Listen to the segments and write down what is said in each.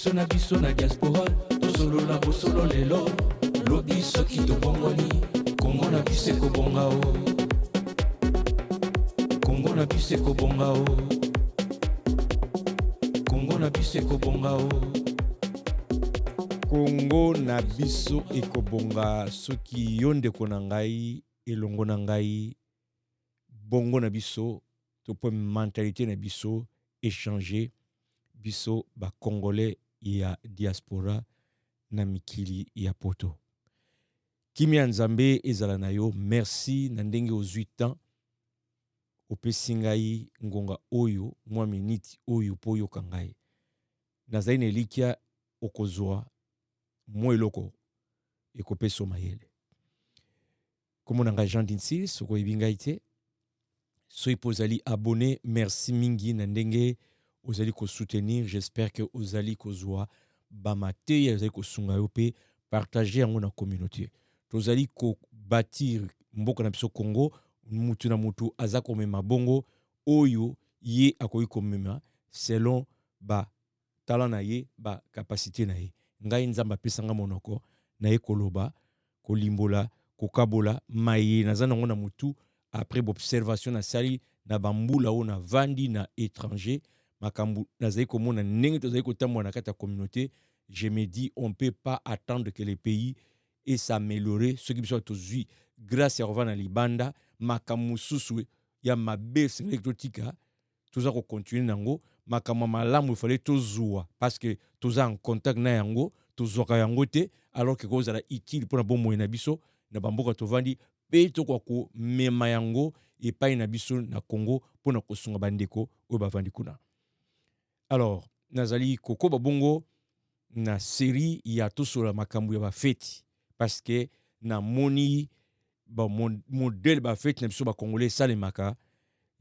biso na diaspora tosolo na bosolo lelo lobi soki tobongoni kongo na biso ekobonga o kongo na biso ekobonga o kongo na biso ekobonga o kongo na biso ekobonga soki yo ndeko na ngai elongo na ngai bongo na biso to po mentalité na biso échanger biso ba congolais ya diaspora na mikili ya poto kimia nzambe ezala na yo merci na ndenge ozwi temps opesi ngai ngonga oyo mwa miniti oyo po yoka ngai nazali na elikia okozwa mwa eloko ekopesa mayele kombo na ngai Jean Dinsis okoyebi ngai te soki mpo ozali abonné merci mingi na ndenge ozali soutenir j'espère que ozali kozwa bamateya ozali kosunga yo mpe partager yango na communauté tozali bâtir mboka na biso Congo mutu na mutu aza komema bongo oyo ye akoki komema selon ba talent na ye ba capacité na ye ngai nzamba apesanga monoko na ye koloba kolimbola kokabola maye naza nango na mutu après observation na sali na bambula o na vandi na étranger makambu nazali komona ndenge tozali kotambola na kati ya communauté je me dis on peut pas attendre que les pays et s'améliorer ce qui biso tozui grâce ya kovana libanda makambu susu ya mabe sengeli totika toza ko continuer nango makambu malamu fallait tozua parce que toza en contact na yango tozoka yango te alors que kozala utile pour na bomo na biso na bamboka tovandi pe to ko mema yango epai na biso na Congo pour na kosunga bandeko oyo bavandi kuna. Alors nazali koko babongo na série ya tosola makambu ya bafeti parce que na moni ba modèle bafeti na biso ba congolais salemaka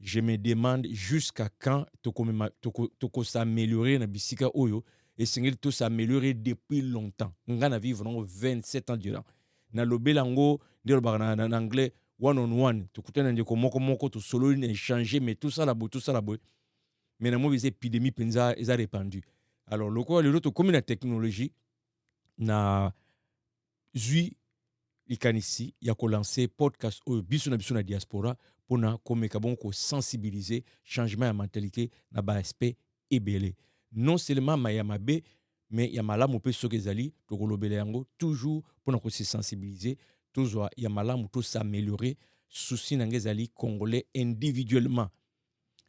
je me demande jusqu'à quand toko s'améliorer na bisika oyo et sengeli to s'améliorer depuis longtemps ngana vivre non 27 ans durant na lobelango ndelo bana na anglais one on one tokutana ndeko moko to solo ni échanger mais tout ça la boue mais na mo épidémie penza eza répandu alors loko le to comme la technologie na zui likanisi ya ko lancer podcast oyo biso na diaspora pona komeka bon ko sensibiliser changement ya mentalité na ba aspect ebele non seulement mayamabe mais ya malamu pe soki ezali tokolobela yango toujours pona ko se sensibiliser toujours ya malamu to s'améliorer souci na ngezali congolais individuellement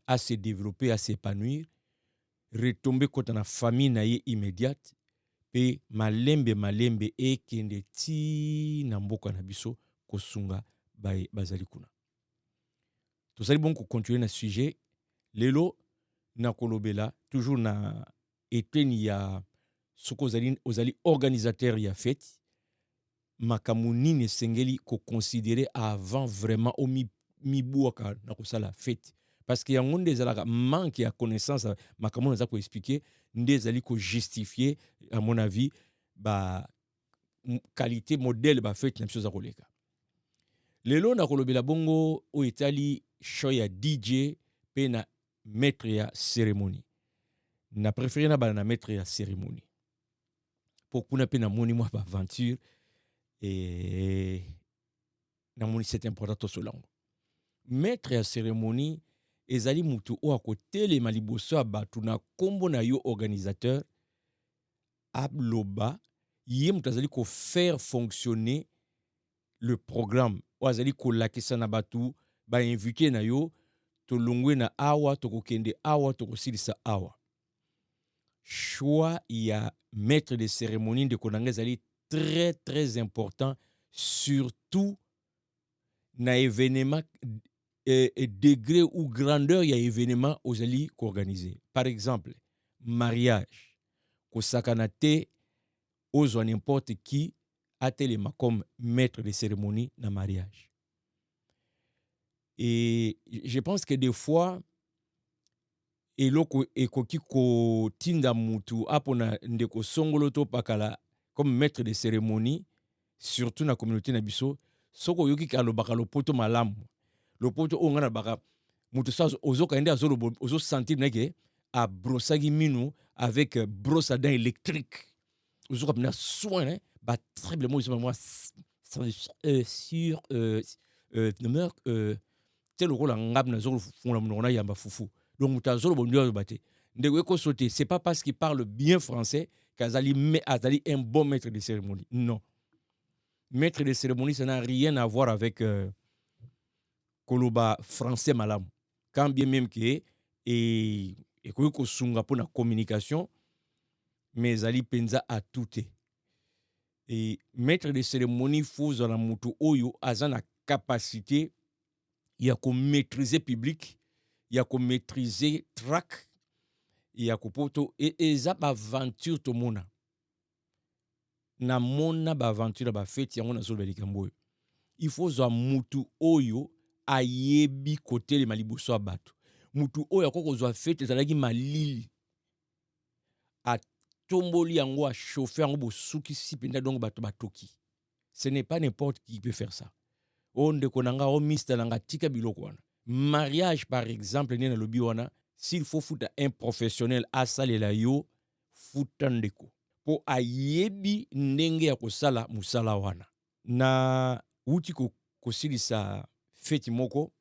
à se développer à s'épanouir retomber kota na famille na ye immédiate pe malembe ekende ti na mboka na biso kosunga bazali kuna tozali bon ko continuer na sujet lelo na kolobela toujours na eteni ya soko ozali organisateur ya fête makamu nini esengeli ko considérer avant vraiment o mibuaka na kosala fête parce que yango nde ezalaka manque ya connaissance makamu naza ko expliquer nde ezali ko justifier à mon avis ba qualité modèle ba fête na biso za koleka lelo na kolobela bongo o etali show ya DJ pe na maître ya cérémonie na préféré na bana na maître ya cérémonie pour kuna pe na moni moi ba aventure et na moni c'est important to solango maître ya cérémonie ezali mutu o akotele maliboso abatu na kombo na yo organisateur abloba yé mutu azali ko faire fonctionner le programme o azali ko lakisa na batu ba invité na yo to longwe na awa to kokende awa to kosilisa awa choix ya maître de cérémonie de konanga ezali très très important surtout na événement degré ou grandeur ya événement ozali organiser par exemple mariage kosakana te ozwa n'importe qui atelema comme maître de cérémonie na mariage et je pense que des fois eloko ekoki ko tinda mutu apona ndeko songolo to pakala comme maître de cérémonie surtout na communauté na biso soko yoki kalobaka lopoto malamu lopoto ongana baka mutu sa ozoka ende ozo sentir neke à brossagi minu avec brosse à dents électrique. Vous avez un soin, hein, bah très bien, moi, sur demeure, tel le rôle en ngab na zolo fond la mona yamba fufu. Donc mutazolo bondio bate. Ndeko ko sauter, c'est pas parce qu'il parle bien français qu'Azali Azali un bon maître de cérémonie. Non. Maître de cérémonie, ça n'a rien à voir avec Koloba français malam. Quand bien même que et ko sunga pour la communication, mais Ali penza a tout. Et maître de cérémonie faut dans la moto oyo azana capacité il y a qu'on maîtriser public, il y a qu'on maîtriser track, il y a qu'on poto et ça aventure to mona. Na mona ba aventure ba fête yango na zolo likambo. Il faut za mutu oyo ayebi côté le maliboso abato. Mutu oyo akoko zo fête ezalaki malili. A tomboli yango a chauffer yango bosuki si penda donc bato batoki. Ce n'est pas n'importe qui peut faire ça. Onde konanga o mista nanga tika biloko wana. Mariage par exemple nena lobi wana, s'il faut foutre un professionnel à salela yo futandeko. Po ayebi ndenge ya kosala musala wana. Na uti ko kosilisa feti moko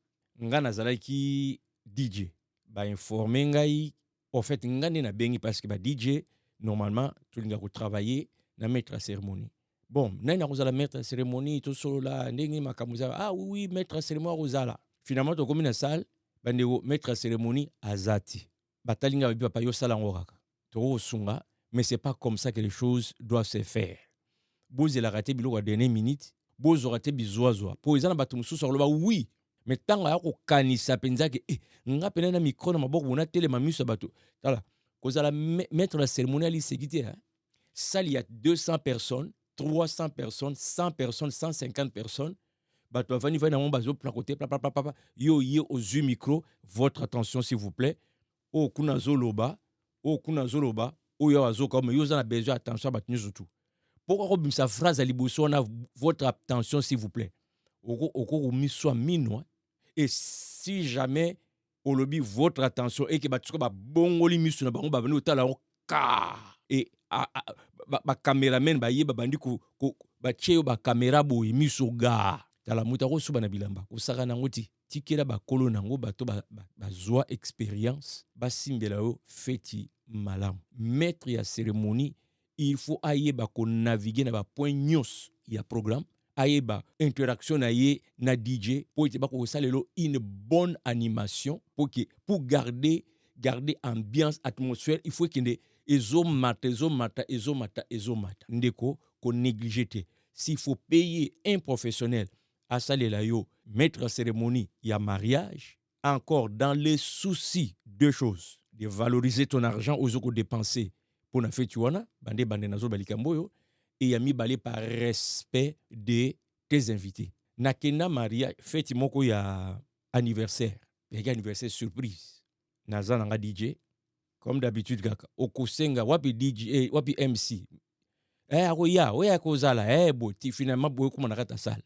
nga nazalaki DJ. Ba informer ngai en fait ngane na bengi parce que ba DJ normalement tout linga ko travailler na maître à cérémonie. Bon, nana kozala maître à cérémonie tout solo là ndenge makamuza ah oui maître à cérémonie kozala. Finalement to komi na salle bandeko maître à cérémonie azati. Batalinga ba papa yo sala ngoraka. To sunga mais c'est pas comme ça que les choses doivent se faire. Boz la raté biloko à dernière minute, boz raté bizoazoa. Po ezana bato mususu aloba oui, mais tant ya ko kanisa penza ke nga pena na micro na maboko na tele mamiso bato. Tala, kozala maître la cérémonie ali sécurité hein. Salle il y a 200 personnes, 300 personnes, 100 personnes, 150 personnes. Bato avani va na mon bazo plan côté papa yo aux yeux micro, votre attention s'il vous plaît. O kuna zoloba, o yo azoka mais yo za na besoin attention bato nyozutu. Pourquoi comme sa phrase à liboso on a votre attention s'il vous plaît. Oko miso mino et si jamais au lobby votre attention et que batuko ba bongoli miso na bango ba bani otala ka et ba cameraman ba yeba bandi ko ba cheo ba camera bo miso ga tala muta ko suba na bilamba ko saka na ngoti tikela ba kolo nango bato ba zoa expérience ba simbela yo feti malam maître ya cérémonie. Il faut ayeba ko naviguer na ba point nyos ya programme ayeba interaction na ye na DJ pour te ba ko salelo une bonne animation pour garder ambiance atmosphère. Il faut qu'il ezomata ndeko ko négliger te. S'il faut payer un professionnel à salela yo maître cérémonie ya mariage encore dans les soucis deux choses de valoriser ton argent aux autres dépenser pour na fête wana bande nazo balikamboyo et yami balé par respect de tes invités. Nakena Maria fête moko ya anniversaire, ya anniversaire surprise. Naza nanga DJ comme d'habitude kaka. Okosenga wapi DJ wapi MC. Akoya oya kozala boti finalement boye kuma nakata sala.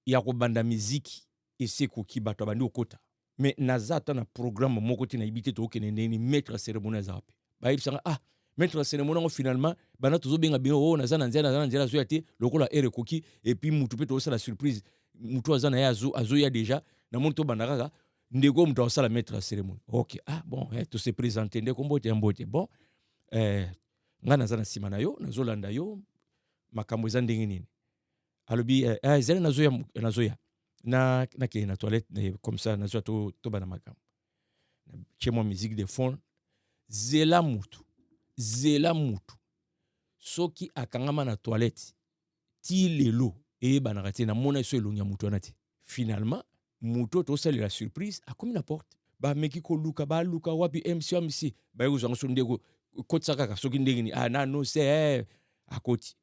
Ya ko banda musique et c'est ko ki bato bandi okota. Mais naza ta na programme moko tina ibité to okene ni maître cérémonie zape. Ba ibsanga maître cérémonie finalement bana tozo benga bien naza na nzela zo yate lokola koki et puis mutu pe to sala surprise mutu azana ya azo ya déjà na monto bandaka ndeko mutu sala maître cérémonie. OK, bon to se présenter ndeko mbote bon nga naza na sima na yo nazo landa yo makambo za ndenge nini alobi zela nazo ya na ke na toilette comme ça nazo to bana makambo chez moi musique de fond zela mutu soki akangama na toilette ti lelo e banakati na mona so elongia mutu anati finalement mutu to sala la surprise a comme la porte ba meki ko luka wapi MC ba yuzo so ndeko kotsaka ka soki ndenge ni na no c'est akoti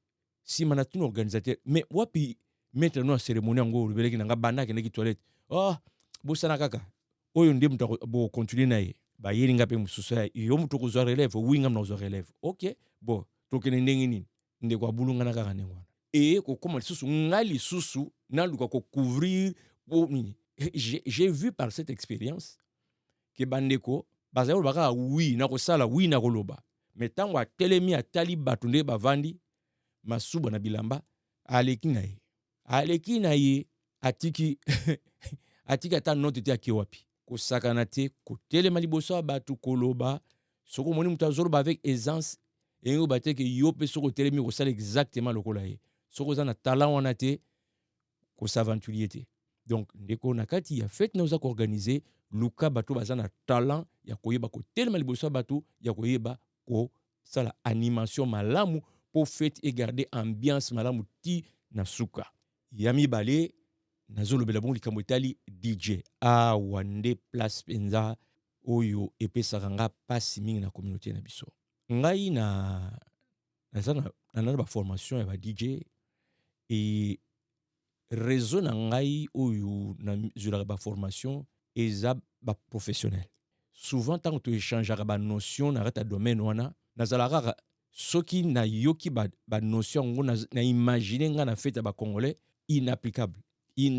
si manatu organisateur mais wapi mettre no cérémonie ngo lubeleki nga banaka ndeki toilette bosana kaka oyo ndi mutu bo continuer na ye ba yeringa pe mususu yo mutu ko zo relève winga na zo relève. OK, bon to kene ndenge nini ndeko abulunga na kaka ndengwana et ko koma susu ngali susu na luka ko couvrir pour j'ai vu par cette expérience que bandeko bazali koloba oui nakosala oui nakoloba mais ntango atelemi atali bato nde bavandi masuba na bilamba aleki na ye atiki atiki ata note te ake wapi kosakana te kotelema liboso ya bato koloba soko moni moto azoloba avec aisance engo bateke yo pe soko telemi kosala exactement lokola ye soko za na talent wana te s'aventurier te donc ndeko na kati ya fête na oza ko organiser luka bato baza na talent ya koyeba kotelema liboso ya bato ya koyeba ko sala animation malamu pour fête et garder ambiance malamu ti na suka ya mibale nazolobela bongo likambo etali DJ wande place penza oyo epesaka nga pasi mingi na communauté na biso ngai na ba formation ya ba DJ et réseau na ngai oyo na zulaka ba formation eza ba professionnel souvent tant que tu échanges ba notion na rata domaine wana nazalaka soki na yoki ba notion ngo na imaginer nga na fête ba congolais inapplicable et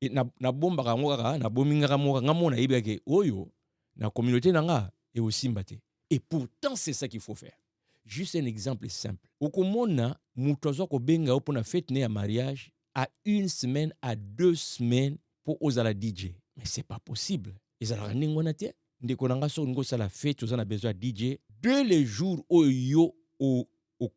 na bomba ngo kaka na bominga mo nga mona yebeke oyo na communauté nanga et aussi mbate et pourtant c'est ça qu'il faut faire. Juste un exemple simple. Okomona muto azo ko benga opo na fête ne ya mariage à 1 semaine à 2 semaines pour ozala DJ. Mais c'est pas possible. Ezala ningona te ndeko nanga so ngo sala fête ozana besoin DJ dès les jours oyo o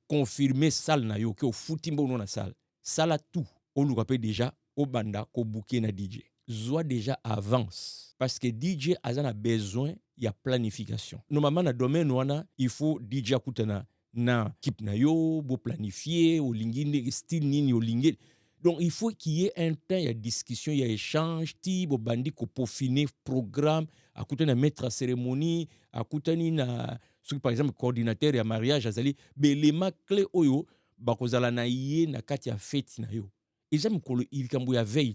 confirmer salle na yo ke o futimbo no na salle. Sala tout. On nous rappelle déjà au banda ko bouquet na DJ. Zoa déjà avance parce que DJ a besoin il y a planification. Normalement na domaine wana il faut DJ akutana na kip na yo bo planifier o lingine style nini o lingine. Donc il faut qu'il y ait un temps il y a discussion il y a échange ti bo bandi ko peaufiner programme akutana maître à cérémonie akutani na par exemple coordinateur ya mariage azali belema clé oyo bakozala na ye na kati ya fête na yo. Et j'aime qu'on il kambo ya veille.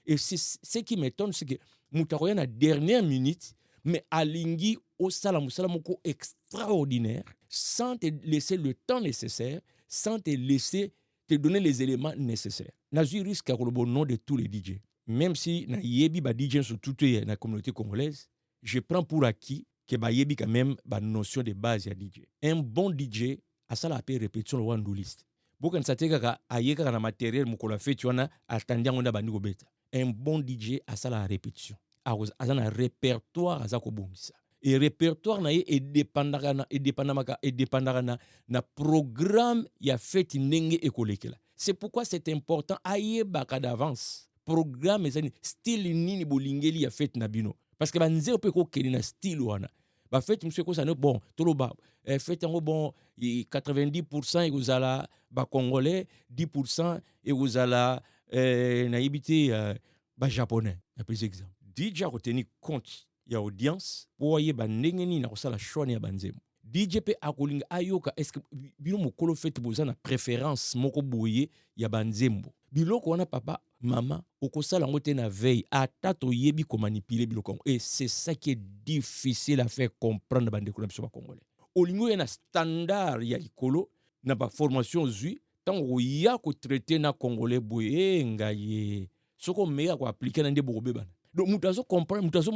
Et ce qui m'étonne, c'est que Moutaroya na dernière minute, mais alingi au salamoko extraordinaire, sans te laisser le temps nécessaire, sans te laisser te donner les éléments nécessaires. Nazu risque à le nom de tous les DJ. Même si na yebi ba DJ sur toute la communauté congolaise, je prends pour acquis que ba yebi quand même ba notion de base ya DJ. Un bon DJ a ça la paix répétition le one list. Bokan sateka ayeka na matériel mukola fête wana atandi ngonda bandiko beta. Un bon DJ a ça la répétition. A un répertoire a ça ko bongisa. Et répertoire na ye dépendaka na programme ya fête ndenge ekolekela. C'est pourquoi c'est important ayebaka d'avance. Programme ezani style nini bolingeli ya fête na bino. Parce que banze pe ko keli na style wana. Ba fête monsieur ko ça bon toloba fête ngo bon 90% et vous ala ba congolais 10% et vous ala na yibité ba japonais na plus exemple DJ a retenu compte ya audience pour yeba ndenge ni na kosala choix ya banzemo DJ pe akolinga ayoka est-ce que bino mokolo fête bozana préférence moko boye ya banzembo biloko wana papa maman okosala ngo te na veille ata to yebi ko manipuler biloko et c'est ça qui est difficile à faire comprendre bandeko na biso ba congolais olingo ya na standard ya likolo na ba formation zui tango ya ko traiter na congolais boye ngaye soko meya ko appliquer na ndebo bebana donc mutazo comprendre mutazo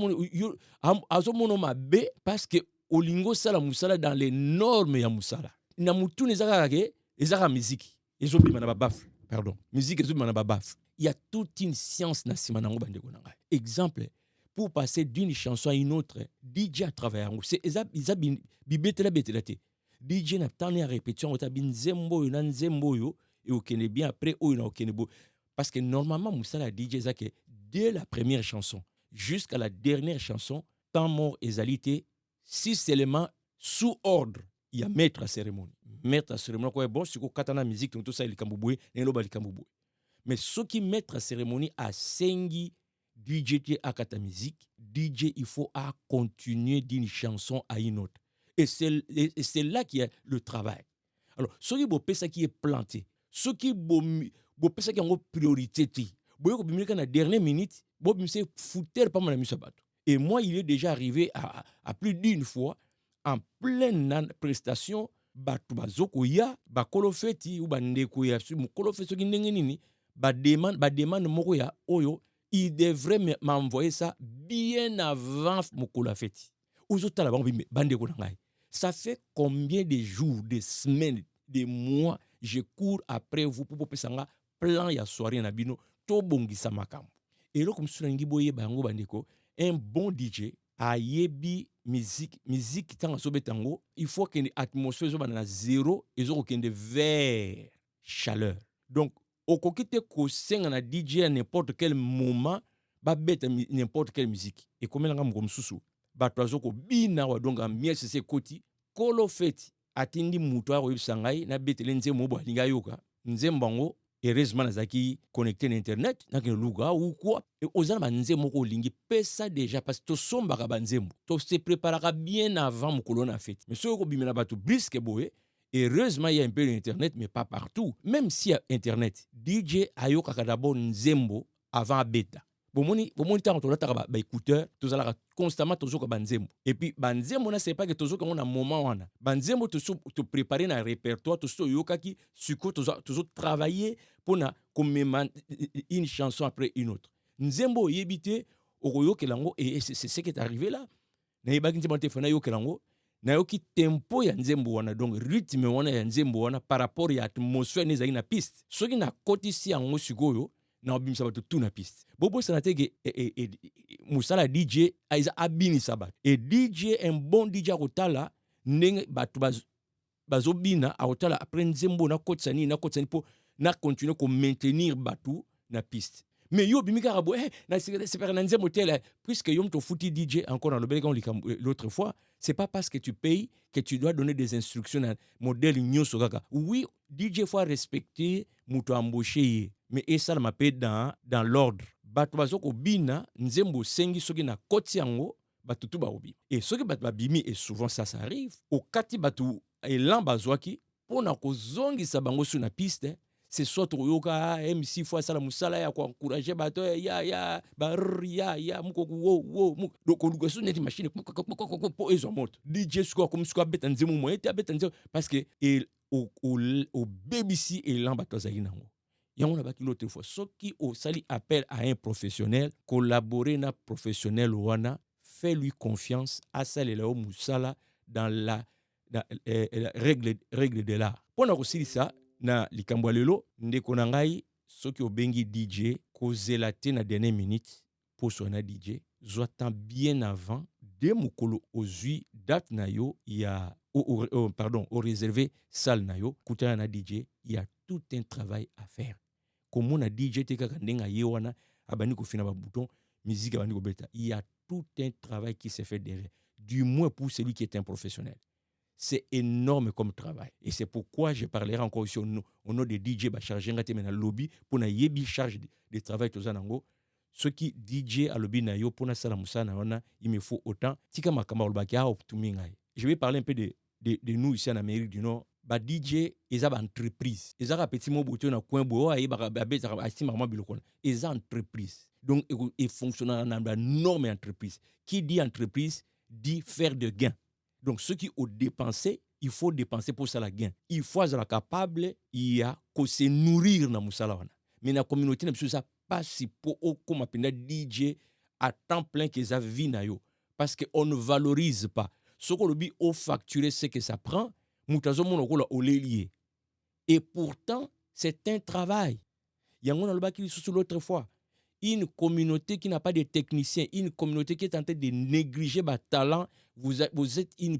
azo mono mabe parce que olingo sala musala dans les normes ya musala na mutu nezaka ke ezaka musique ezobima na babaf pardon musique ezobima na babaf il y a toute une science na sima nango bandeko na ngai exemple pour passer d'une chanson à une autre DJ a travaillé c'est bibetela te DJ na tane à répétition ota binzembo yo na nzembo yo et okene bien après oyo na okene bo parce que normalement musala DJ zake dès la première chanson jusqu'à la dernière chanson temps mort ezalité 6 éléments sous ordre il y a maître à cérémonie quoi bon c'est ko katana musique tout ça il kamboué et lo bali kamboué mais ce qui maître à cérémonie a sengi DJ à kata musique DJ il faut à continuer d'une chanson à une autre et c'est là qu'il y a le travail alors ce qui bo pesa qui est planté ce qui bo pesa qui en priorité ti bo ko bimika na dernière minute bo bimse fouter pas mal misabato et moi il est déjà arrivé à plus d'une fois en pleine prestation batu bazoko ya bakolo feti ou bandeko ya su mukolo feti soki ndenge nini ba demande moko ya oyo il devrait m'envoyer ça bien avant mukolo feti ozotala bango bandeko na ngai. Ça fait combien de jours, de semaines, de mois je cours après vous pour popesa nga plan ya soirée na bino to bongisa makambo. Et là comme solangi boye bango bandeko, un bon DJ ayebi musique tanga so betango, il faut que l'atmosphère soit na zéro et zo kende vers chaleur. Donc okoki te kosenga na DJ à n'importe quel moment ba beta n'importe quelle musique. Et comme nga mo mususu bato azoko bina wa donc ambiance se koti kolo feti atindi muto a koyebisa ngai na betele nzembo bo alinga yoka nzembo ngo heureusement nazaki connecté na internet nakende luka ou quoi et ozala banzembo ko lingi pesa déjà parce que to sombaka banzembo to se préparera bien avant mokolo na fête mais soko bimena bato brisque boye. Heureusement, il y a un peu d'internet, mais pas partout. Même s'il y a internet, DJ ayokaka d'abord nzembo avant bêta. Bomoni tant on a ba écouteur, tous ala constamment toujours banzembo. Et puis banzembo na c'est pas que toujours on a moment wana. Banzembo te préparer na répertoire, toujours yokaki suko toujours travailler pour na comme une chanson après une autre. Nzembo yebité okoyokelango et c'est ce qui est arrivé là. Na yebaki nzembo te fona yokelango. Nayoki tempo ya nzembo wana donc rythme wana ya nzembo wana par rapport ya atmosphère nezali na piste soki na kotisi yango sikoyo na obimisa bato tout na piste bobo sana teke musala DJ aiza abinisa bato et DJ un bon DJ akotala ndenge bato bazobina akotala après nzembo na kotisani po na continuer ko maintenir bato na piste. Mais yo bimika rabo c'est pas un nzembo tel puisque yom to fouti DJ encore dans le belga l'autre fois, c'est pas parce que tu payes que tu dois donner des instructions à modèle nyoso kaka. Oui, DJ faut respecter muto embauché mais et ça m'a payé dans l'ordre. Bato bazoko bina nzembo sengi soki na koti yango bato tu ba obi. Et soki bato babimi et souvent ça arrive au kati bato elan bazwaki pona ko zongisa bango sur na piste. C'est soit toyoka MC fois ça la musala ya ko encourager bato ya muko wo donc on lugaso net machine po ezo moto DJ siko comme siko beta nzemu mo ete beta nzemu parce que au BBC et l'ambato zainango yango na baki l'autre fois soki o sali appel à un professionnel collaborer na professionnel wana fait lui confiance à salela o musala dans la règle de l'art pona ko ça na likambo lelo ndeko na ngai soki obengi DJ kozela te na dernière minute pour sona DJ zoatan bien avant de mokolo ozui date na yo ya au réservé salle na yo kutana na DJ il y a tout un travail à faire comme on a DJ te kaka ndenga ye wana abani ko fina ba bouton musique abani ko beta il y a tout un travail qui se fait derrière du moins pour celui qui est un professionnel. C'est énorme comme travail. Et c'est pourquoi je parlerai encore ici au nom des DJ chargé dans lobby pour na yebi charge de travail tout ça nango. Ce qui DJ à lobby na yo pour na sala musana wana, il me faut autant tika makamba olbaki a optuminga. Je vais parler un peu de nous ici en Amérique du Nord. Ba DJ eza ba entreprise. Eza ka petit mot boto na coin bo ayi ba beta asima ma bilokona. Eza entreprise. Donc et fonctionne dans la norme entreprise. Qui dit entreprise dit faire de gains. Donc, ceux qui ont dépensé, il faut dépenser pour ça la gain. Il faut être capable, il y a que se nourrir dans musala wana. Mais la communauté n'a pas si pour comme appelle DJ à temps plein que ça vit na yo parce que on ne valorise pas. Ce qu'on dit au facturer ce que ça prend, mutazo mon au lié. Et pourtant, c'est un travail. Il y a un autre qui sous l'autre fois. Une communauté qui n'a pas de techniciens, une communauté qui est en train de négliger votre talent, vous êtes une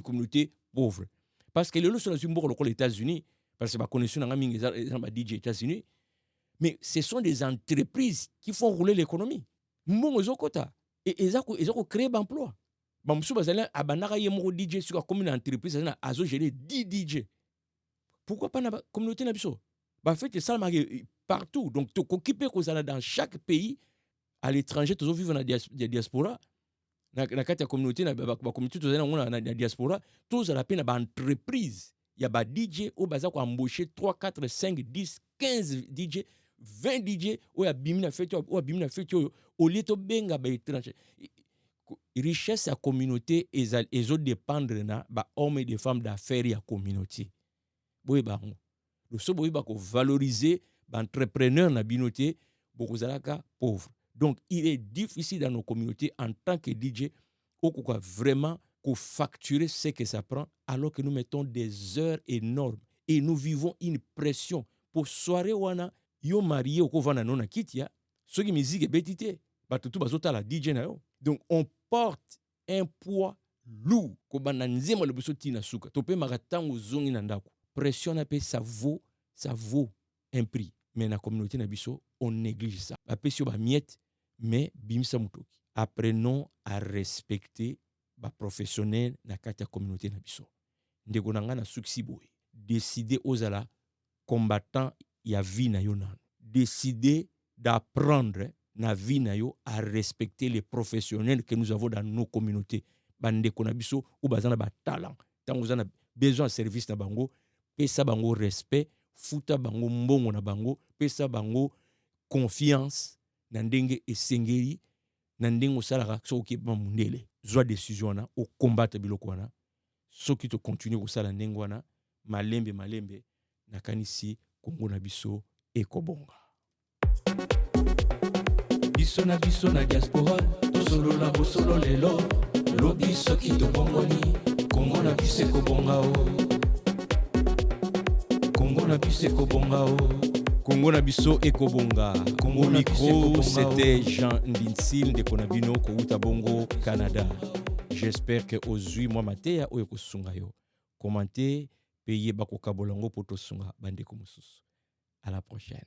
communauté pauvre. Parce que les gens sont dans les États-Unis, parce que les gens sont dans les États-Unis, mais ce sont des entreprises qui font rouler l'économie. Et ils ont créé des emplois. DJ sur comme une entreprise, ils ont géré 10 DJ. Pourquoi pas la communauté n'a pas fait ça partout. Donc, tu occupes dans chaque pays, à l'étranger, tu vivre dans la diaspora. Dans la communauté, dans la diaspora, tous à la peine dans entreprise. Il y a des DJ qui ont embauché 3, 4, 5, 10, 15 DJ, 20 DJ, où il y a bimina fait, au lieu de benga ba étranger. Richesse à la communauté, ils ont dépendre de hommes et des femmes d'affaires à la communauté. Donc, il faut valoriser l'entrepreneur dans la communauté, beaucoup de pauvres. Donc, il est difficile dans nos communautés, en tant que DJ, okoka vraiment qu'on facturer ce que ça prend alors que nous mettons des heures énormes et nous vivons une pression pour soirée wana yo marié oko vana nona kitia soki musique ebetité bato tu bazota la DJ na yo. Donc on porte un poids lourd ko bana nzema le biso tina suka to pe makatango zongi na ndako pression na pe ça vaut un prix. Mais na communauté na biso on néglige ça ba pe ba miette mais bimisa mutoki. Apprenons à respecter ba professionnel na kati ya communauté na biso. Ndeko na nga na suksi boy décider ozala combattant ya vie na yo nanu. Décider d'apprendre na vie na yo à respecter les professionnels que nous avons dans nos communautés. Bandeko na biso ou bazana ba talent. Tant vous avez besoin de service na bango, pesa bango respect, futa bango mbongo na bango, pesa bango confiance na ndenge esengeli na ndenge osalaka soki ba mundele. Zwa décision na o combattre biloko wana. Soki to continue kosala ndenge wana malembe nakanisi Kongo na biso ekobonga. Biso na diaspora tosolola bosolo lelo lobi soki tobongoni Kongo na biso ekobonga o. Kongo na biso ekobonga o. Kongo na biso ekobonga. Au micro, c'était Jean Ndinsil de Konabino Kouta Bongo, Canada. J'espère que aujourd'hui moi maté ya oyeko sunga yo. Commentez, payez bako kabolongo poto sunga bande komususu. À la prochaine.